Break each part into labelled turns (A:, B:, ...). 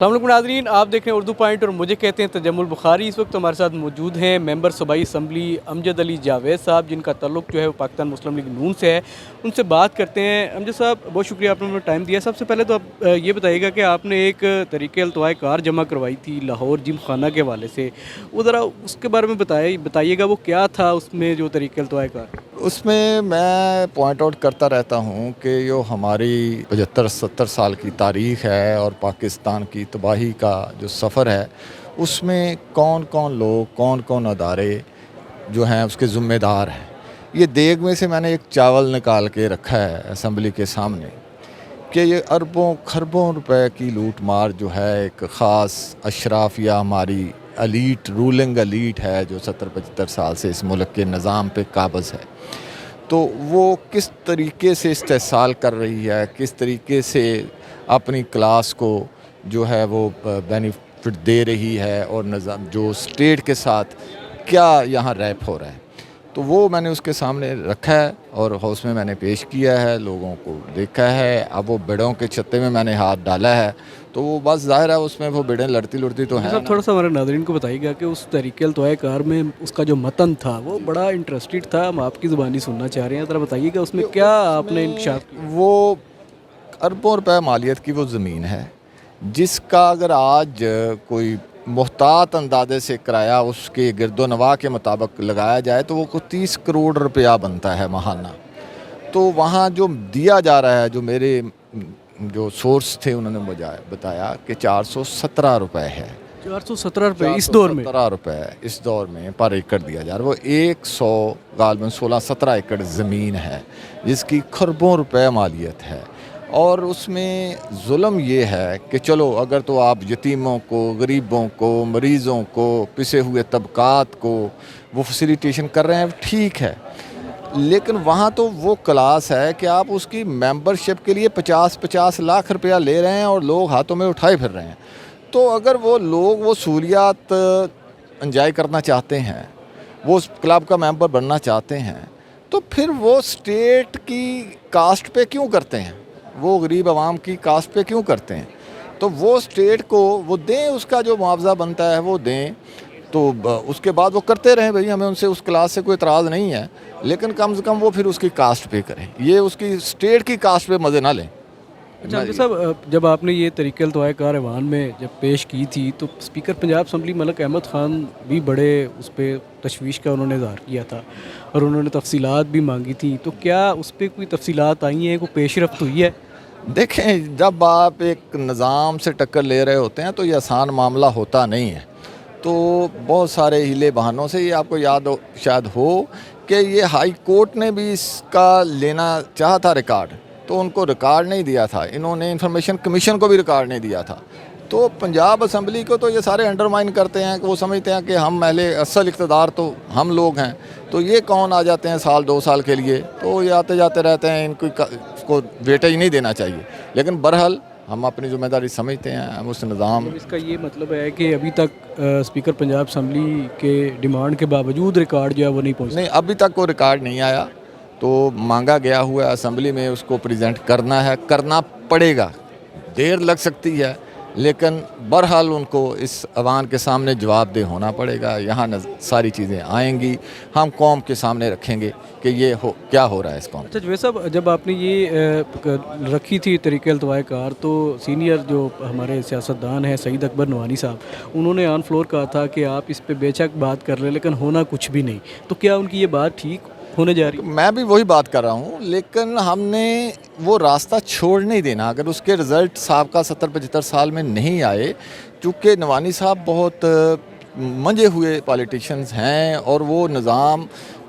A: अस्सलाम वालेकुम नाज़रीन, आप देख रहे हैं उर्दू पॉइंट और मुझे कहते हैं तजम्मुल बुखारी। इस वक्त हमारे साथ मौजूद हैं मेंबर सूबाई असम्बली अमजद अली जावेद साहब, जिनका ताल्लुक़ जो है वो पाकिस्तान मुस्लिम लीग नून से है। उनसे बात करते हैं। अमजद साहब, बहुत शुक्रिया आपने हमें टाइम दिया। सबसे पहले तो आप ये बताइएगा कि आपने एक तरीक़े अल्तवाए कार जमा करवाई थी लाहौर जिम खाना के हवाले से, वो ज़रा उसके बारे में बताइएगा वो क्या था उसमें जो तरीक़े अल्तवाए कार।
B: उसमें मैं पॉइंट आउट करता रहता हूँ कि जो हमारी 75-70 साल की तारीख़ है और पाकिस्तान की तबाही का जो सफ़र है, उसमें कौन कौन लोग, कौन कौन अदारे जो हैं उसके ज़िम्मेदार हैं। ये देग में से मैंने एक चावल निकाल के रखा है असम्बली के सामने कि ये अरबों खरबों रुपए की लूट मार जो है एक ख़ास अशराफ या हमारी अलीट, रूलिंग अलीट है जो 70-75 साल से इस मुल्क के निज़ाम पे काबज़ है, तो वो किस तरीके से इस्तेहसाल कर रही है, किस तरीके से अपनी क्लास को जो है वो बेनिफिट दे रही है और निज़ाम जो स्टेट के साथ क्या यहाँ रैप हो रहा है, तो वो मैंने उसके सामने रखा है और हाउस में मैंने पेश किया है, लोगों को देखा है। अब वो बेड़ों के छत्ते में मैंने हाथ डाला है, तो वो बस ज़ाहिर है उसमें वो बेड़ें लड़ती लड़ती तो हैं।
A: थोड़ा सा हमारे नाज़रीन को बताइएगा कि उस तरीक़े अल्तवाए कार में उसका जो मतन था वो बड़ा इंटरेस्टेड था, हम आपकी ज़ुबानी सुनना चाह रहे हैं। ज़रा बताइएगा उसमें क्या आपने इंकशाफ किया।
B: वो अरबों रुपए मालियत की वो ज़मीन है जिसका अगर आज कोई मुहतात अंदाजे से किराया उसके गिरदो नवा के मुताबिक लगाया जाए तो वो को 30 करोड़ रुपया बनता है माहाना। तो वहाँ जो दिया जा रहा है, जो मेरे जो सोर्स थे उन्होंने मुझे बताया कि 417 रुपये है।
A: 417 रुपये इस दौर में?
B: 417 रुपये इस दौर में पर एकड़ दिया जा रहा है। वो 100 गालबन 16-17 एकड़ ज़मीन है जिसकी खरबों रुपए मालियत है। और उसमें जुल्म ये है कि चलो अगर तो आप यतीमों को, गरीबों को, मरीज़ों को, पिसे हुए तबकात को वो फैसिलिटेशन कर रहे हैं, ठीक है, लेकिन वहाँ तो वो क्लास है कि आप उसकी मेंबरशिप के लिए 50-50 लाख रुपया ले रहे हैं और लोग हाथों में उठाए फिर रहे हैं। तो अगर वो लोग वो सहूलियात एंजॉय करना चाहते हैं, वो उस क्लब का मेंबर बनना चाहते हैं, तो फिर वो स्टेट की कास्ट पे क्यों करते हैं, वो गरीब आवाम की कास्ट पे क्यों करते हैं। तो वो स्टेट को वो दें, उसका जो मुआवजा बनता है वो दें, तो उसके बाद वो करते रहें। भाई हमें उनसे उस क्लास से कोई एतराज़ नहीं है, लेकिन कम से कम वो फिर उसकी कास्ट पे करें, ये उसकी स्टेट की कास्ट पे मज़े ना लें।
A: अच्छा अमजद साहब, जब आपने ये तरीक़े अल्तवाए कार ऐवान में जब पेश की थी तो स्पीकर पंजाब असम्बली मलिक अहमद ख़ान भी बड़े उस पर तशवीश का उन्होंने इज़हार किया था और उन्होंने तफसीलात भी मांगी थी, तो क्या उस पर कोई तफसीलात आई हैं, कोई पेशरफ्त हुई है?
B: देखें, जब आप एक निज़ाम से टक्कर ले रहे होते हैं तो ये आसान मामला होता नहीं है। तो बहुत सारे हीले बहानों से, ये आपको याद हो शायद हो कि ये हाई कोर्ट ने भी इसका लेना चाहा था रिकॉर्ड, तो उनको रिकॉर्ड नहीं दिया था। इन्होंने इंफॉर्मेशन कमीशन को भी रिकॉर्ड नहीं दिया था। तो पंजाब असम्बली को तो ये सारे अंडरमाइन करते हैं कि वो समझते हैं कि हम पहले असल इक़्तिदार तो हम लोग हैं, तो ये कौन आ जाते हैं साल 2 साल के लिए, तो ये आते जाते रहते हैं, इनको वेटेज नहीं देना चाहिए। लेकिन बहरहाल हम अपनी ज़िम्मेदारी समझते हैं, हम उस निज़ाम।
A: इसका ये मतलब है कि अभी तक स्पीकर पंजाब असम्बली के डिमांड के बावजूद रिकॉर्ड जो है वो नहीं पहुँचा?
B: नहीं, अभी तक कोई रिकॉर्ड नहीं आया। तो मांगा गया हुआ है असम्बली में, उसको प्रेजेंट करना है, करना पड़ेगा, देर लग सकती है, लेकिन बहरहाल उनको इस अवान के सामने जवाबदेह होना पड़ेगा। यहाँ सारी चीज़ें आएंगी, हम कौम के सामने रखेंगे कि ये क्या हो रहा है इस कौम।
A: अच्छा जवेद साहब, जब आपने ये रखी थी तरीक़े अल्तवाए कार, तो सीनियर जो हमारे सियासतदान हैं सईद अकबर नवानी साहब, उन्होंने ऑन फ्लोर कहा था कि आप इस पे बेशक बात कर लें लेकिन होना कुछ भी नहीं, तो क्या उनकी ये बात ठीक होने जा रही है?
B: मैं भी वही बात कर रहा हूँ, लेकिन हमने वो रास्ता छोड़ नहीं देना। अगर उसके रिज़ल्ट साहब का 70-75 साल में नहीं आए, चूँकि नवानी साहब बहुत मंजे हुए पॉलिटिशियंस हैं और वो निज़ाम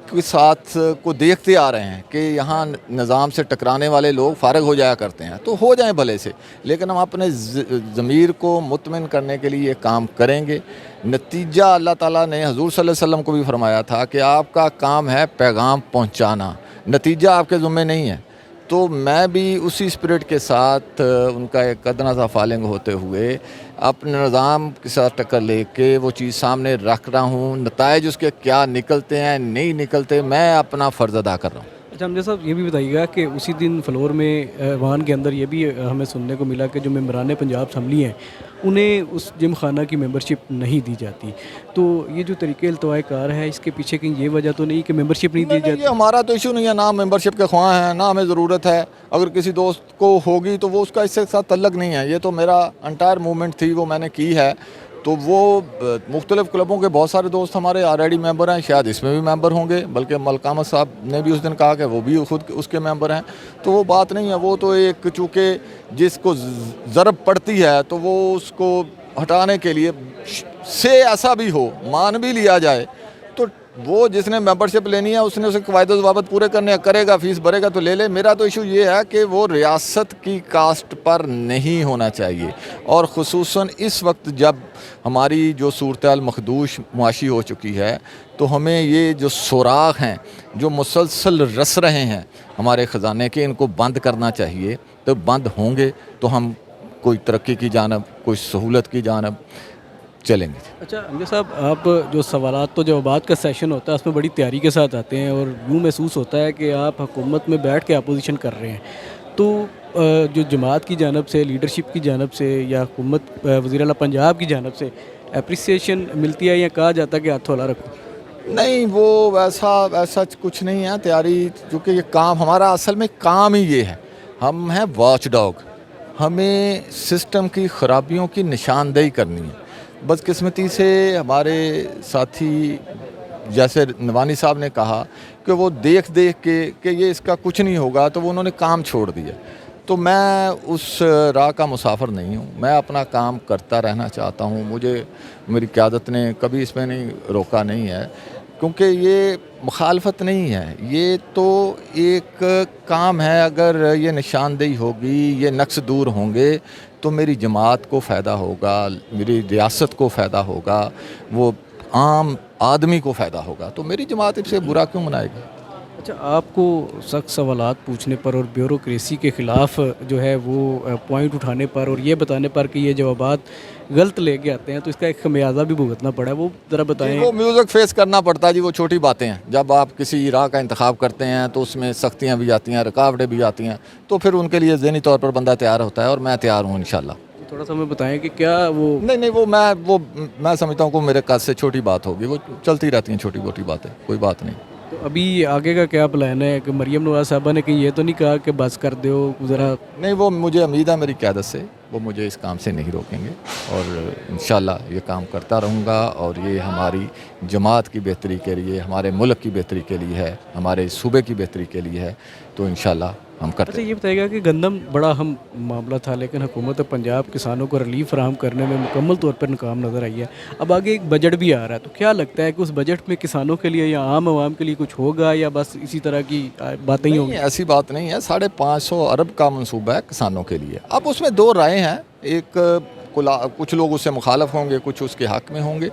B: के साथ को देखते आ रहे हैं कि यहाँ निज़ाम से टकराने वाले लोग फ़ारग हो जाया करते हैं, तो हो जाएं भले से, लेकिन हम अपने ज़मीर को मुतमिन करने के लिए ये काम करेंगे। नतीजा अल्लाह ताला ने हजूर सल्लल्लाहु अलैहि वसल्लम को भी फरमाया था कि आपका काम है पैगाम पहुँचाना, नतीजा आपके ज़ुम्मे नहीं है। तो मैं भी उसी स्पिरिट के साथ उनका एक अदना सा फॉलोइंग होते हुए अपने निज़ाम के साथ टक्कर लेके वो चीज़ सामने रख रहा हूँ। नताइज उसके क्या निकलते हैं नहीं निकलते, मैं अपना फ़र्ज़ अदा कर रहा हूँ।
A: अच्छा अमजद साहब, ये भी बताइएगा कि उसी दिन फ्लोर में ऐवान के अंदर ये भी हमें सुनने को मिला कि जो मेंबरान पंजाब असम्बली हैं انہیں اس جم خانہ کی ممبرشپ نہیں دی جاتی. تو یہ جو طریقہ التواء کار ہے اس کے پیچھے کہیں یہ وجہ تو نہیں کہ ممبرشپ نہیں دی جاتی؟
B: یہ ہمارا تو ایشو نہیں ہے، نہ ممبرشپ کے خواہاں ہیں، نہ ہمیں ضرورت ہے. اگر کسی دوست کو ہوگی تو وہ اس کا اس سے ساتھ تعلق نہیں ہے. یہ تو میرا انٹائر موومنٹ تھی، وہ میں نے کی ہے. تو وہ مختلف کلبوں کے بہت سارے دوست ہمارے آلریڈی ممبر ہیں، شاید اس میں بھی ممبر ہوں گے، بلکہ ملک احمد صاحب نے بھی اس دن کہا کہ وہ بھی خود اس کے ممبر ہیں. تو وہ بات نہیں ہے، وہ تو ایک چونکہ جس کو ضرب پڑتی ہے تو وہ اس کو ہٹانے کے لیے سے ایسا بھی ہو، مان بھی لیا جائے تو وہ جس نے ممبرشپ لینی ہے اس نے اسے قواعد و ضوابط پورے کرنے کرے گا، فیس بھرے گا تو لے لے. میرا تو ایشو یہ ہے کہ وہ ریاست کی کاسٹ پر نہیں ہونا چاہیے، اور خصوصاً اس وقت جب ہماری جو صورتحال مخدوش معاشی ہو چکی ہے تو ہمیں یہ جو سوراخ ہیں جو مسلسل رس رہے ہیں ہمارے خزانے کے، ان کو بند کرنا چاہیے. تو بند ہوں گے تو ہم کوئی ترقی کی جانب، کوئی سہولت کی جانب چلیں گے.
A: اچھا امجد صاحب، آپ جو سوالات و جوابات کا سیشن ہوتا ہے اس میں بڑی تیاری کے ساتھ آتے ہیں اور یوں محسوس ہوتا ہے کہ آپ حکومت میں بیٹھ کے اپوزیشن کر رہے ہیں. تو جو جماعت کی جانب سے، لیڈرشپ کی جانب سے یا حکومت وزیر اعلیٰ پنجاب کی جانب سے اپریسیشن ملتی ہے یا کہا جاتا ہے کہ ہاتھ تھولا رکھو؟
B: نہیں، وہ ایسا کچھ نہیں ہے. تیاری چونکہ یہ کام ہمارا اصل میں کام ہی یہ ہے. ہم ہیں واچ ڈاگ، ہمیں سسٹم کی خرابیوں کی نشاندہی کرنی ہے. بدقسمتی سے ہمارے ساتھی جیسے نوانی صاحب نے کہا کہ وہ دیکھ کے کہ یہ اس کا کچھ نہیں ہوگا تو وہ انہوں نے کام چھوڑ دیا. تو میں اس راہ کا مسافر نہیں ہوں، میں اپنا کام کرتا رہنا چاہتا ہوں. مجھے میری قیادت نے کبھی اس میں نہیں روکا نہیں ہے، کیونکہ یہ مخالفت نہیں ہے، یہ تو ایک کام ہے. اگر یہ نشاندہی ہوگی، یہ نقص دور ہوں گے تو میری جماعت کو فائدہ ہوگا، میری ریاست کو فائدہ ہوگا، وہ عام آدمی کو فائدہ ہوگا. تو میری جماعت اس سے برا کیوں منائے گی؟
A: اچھا، آپ کو سخت سوالات پوچھنے پر اور بیوروکریسی کے خلاف جو ہے وہ پوائنٹ اٹھانے پر اور یہ بتانے پر کہ یہ جوابات غلط لے کے آتے ہیں تو اس کا ایک خمیازہ بھی بھگتنا پڑا ہے، وہ ذرا بتائیں.
B: وہ میوزک فیس کرنا پڑتا ہے جی، وہ چھوٹی باتیں ہیں. جب آپ کسی راہ کا انتخاب کرتے ہیں تو اس میں سختیاں بھی آتی ہیں، رکاوٹیں بھی آتی ہیں، تو پھر ان کے لیے ذہنی طور پر بندہ تیار ہوتا ہے، اور میں تیار ہوں انشاءاللہ.
A: تھوڑا سا ہمیں بتائیں کہ کیا وہ
B: نہیں، وہ میں سمجھتا ہوں کہ میرے قد سے چھوٹی بات ہوگی. وہ چلتی رہتی ہیں چھوٹی موٹی باتیں، کوئی بات نہیں.
A: تو ابھی آگے کا کیا پلان ہے کہ مریم نواز صاحبہ نے کہیں یہ تو نہیں کہا کہ بس کر دو ذرا؟
B: نہیں، وہ مجھے امید ہے میری قیادت سے، وہ مجھے اس کام سے نہیں روکیں گے، اور انشاءاللہ یہ کام کرتا رہوں گا. اور یہ ہماری جماعت کی بہتری کے لیے، ہمارے ملک کی بہتری کے لیے ہے، ہمارے صوبے کی بہتری کے لیے ہے. تو انشاءاللہ ہم کرتے
A: اچھا، یہ بتائیے گا کہ گندم بڑا اہم معاملہ تھا لیکن حکومت پنجاب کسانوں کو ریلیف فراہم کرنے میں مکمل طور پر ناکام نظر آئی ہے. اب آگے ایک بجٹ بھی آ رہا ہے، تو کیا لگتا ہے کہ اس بجٹ میں کسانوں کے لیے یا عام عوام کے لیے کچھ ہوگا یا بس اسی طرح کی باتیں ہی ہوں گی؟
B: نہیں، ایسی بات نہیں ہے. 550 ارب کا منصوبہ ہے کسانوں کے لیے. اب اس میں دو رائے ہیں، ایک کچھ لوگ اس سے مخالف ہوں گے، کچھ اس کے حق میں ہوں گے.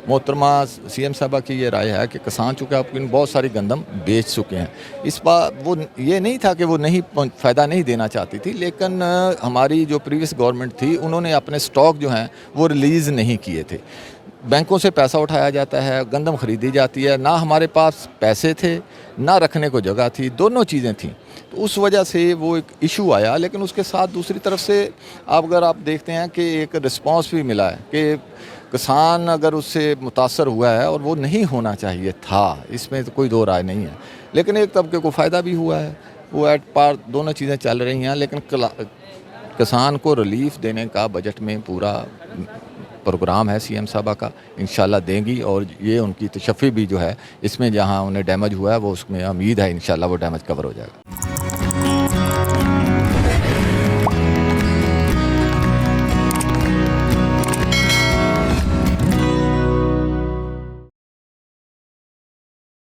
B: محترمہ سی ایم صاحبہ کی یہ رائے ہے کہ کسان چونکہ آپ بہت ساری گندم بیچ چکے ہیں، اس بار وہ یہ نہیں تھا کہ وہ نہیں فائدہ نہیں دینا چاہتی تھی، لیکن ہماری جو پریویس گورنمنٹ تھی انہوں نے اپنے سٹاک جو ہیں وہ ریلیز نہیں کیے تھے. بینکوں سے پیسہ اٹھایا جاتا ہے، گندم خریدی جاتی ہے، نہ ہمارے پاس پیسے تھے نہ رکھنے کو جگہ تھی، دونوں چیزیں تھیں. تو اس وجہ سے وہ ایک ایشو آیا. لیکن اس کے ساتھ دوسری طرف سے اگر آپ دیکھتے ہیں کہ ایک رسپانس بھی ملا ہے کہ کسان اگر اس سے متاثر ہوا ہے، اور وہ نہیں ہونا چاہیے تھا، اس میں تو کوئی دو رائے نہیں ہے، لیکن ایک طبقے کو فائدہ بھی ہوا ہے. وہ ایٹ پار دونوں چیزیں چل رہی ہیں. لیکن کسان کو ریلیف دینے کا بجٹ میں پورا پروگرام ہے سی ایم صاحبہ کا، انشاءاللہ دیں گی. اور یہ ان کی تشفی بھی جو ہے اس میں جہاں انہیں ڈیمیج ہوا ہے وہ اس میں امید ہے انشاءاللہ وہ ڈیمیج کور ہو جائے گا.